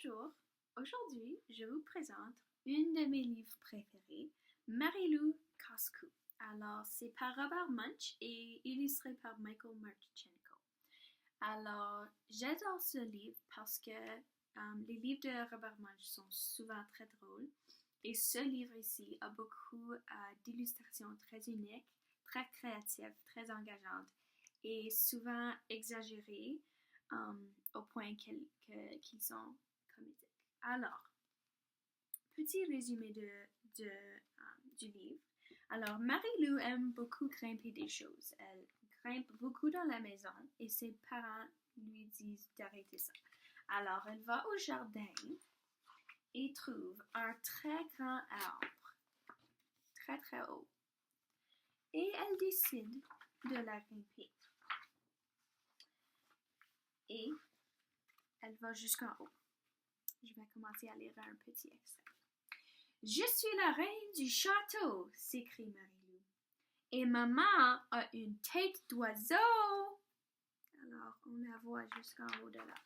Bonjour, aujourd'hui je vous présente une de mes livres préférés, Marilou Cascou. Alors, c'est par Robert Munsch et illustré par Michael Marchenko. Alors, j'adore ce livre parce que les livres de Robert Munsch sont souvent très drôles et ce livre ici a beaucoup d'illustrations très uniques, très créatives, très engageantes et souvent exagérées au point qu'ils sont comédiques. Alors, petit résumé du livre. Alors, Marilou aime beaucoup grimper des choses. Elle grimpe beaucoup dans la maison et ses parents lui disent d'arrêter ça. Alors, elle va au jardin et trouve un très grand arbre, très très haut. Et elle décide de la grimper. Et elle va jusqu'en haut. Je vais commencer à lire un petit extrait. « Je suis la reine du château !» s'écrie Marilou. « Et maman a une tête d'oiseau !» Alors, on la voit jusqu'en haut de là.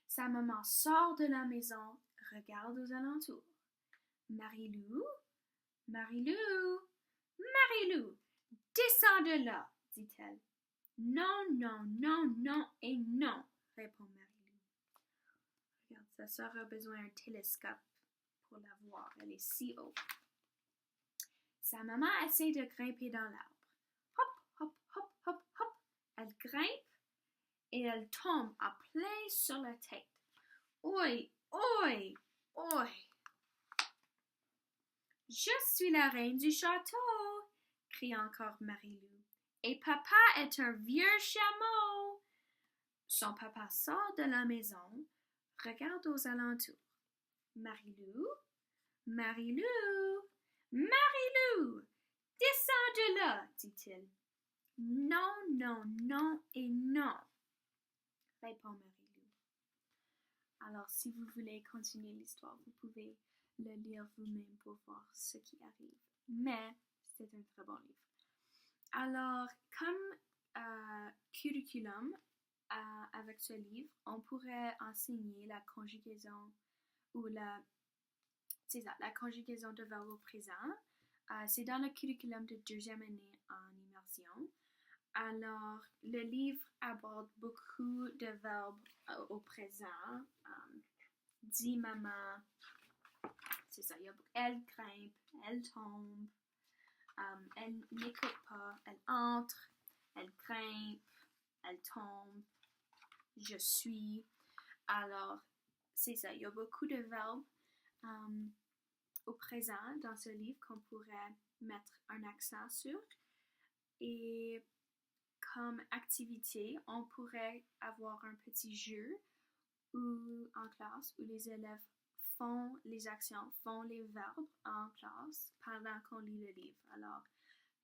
Sa maman sort de la maison, regarde aux alentours. « Marilou, Marilou, Marilou, descends de là !» dit-elle. « Non, non, non, non et non !» répond Marilou. Regarde, sa sœur a besoin d'un télescope pour la voir. Elle est si haut. Sa maman essaie de grimper dans l'arbre. Hop, hop, hop, hop, hop. Elle grimpe et elle tombe en plein sur la tête. Oi, oi, oi. Je suis la reine du château, crie encore Marilou. Et papa est un vieux chameau. Son papa sort de la maison, regarde aux alentours. Marilou, Marilou, Marilou, descends de là, dit-il. Non, non, non et non, répond Marilou. Alors, si vous voulez continuer l'histoire, vous pouvez le lire vous-même pour voir ce qui arrive. Mais c'est un très bon livre. Alors, comme curriculum avec ce livre, on pourrait enseigner la conjugaison ou la conjugaison de verbe au présent. C'est dans le curriculum de deuxième année en immersion. Alors, le livre aborde beaucoup de verbes au présent. Dit maman, c'est ça, elle grimpe, elle tombe, elle n'écoute pas, elle entre, elle grimpe, elle tombe, je suis. Alors, c'est ça, il y a beaucoup de verbes au présent dans ce livre qu'on pourrait mettre un accent sur. Et comme activité, on pourrait avoir un petit jeu en classe où les élèves font les actions, font les verbes en classe pendant qu'on lit le livre. Alors,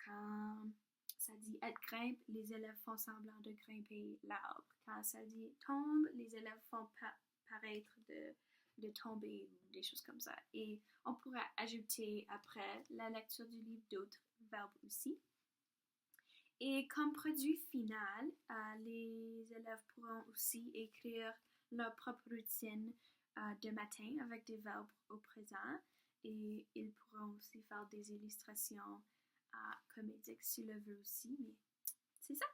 quand ça dit elle grimpe, les élèves font semblant de grimper l'arbre. Quand ça dit tombe, les élèves font paraître de tomber ou des choses comme ça. Et on pourrait ajouter après la lecture du livre d'autres verbes aussi. Et comme produit final, les élèves pourront aussi écrire leur propre routine de matin avec des verbes au présent et ils pourront aussi faire des illustrations comédiques s'ils le veulent aussi. Mais c'est ça.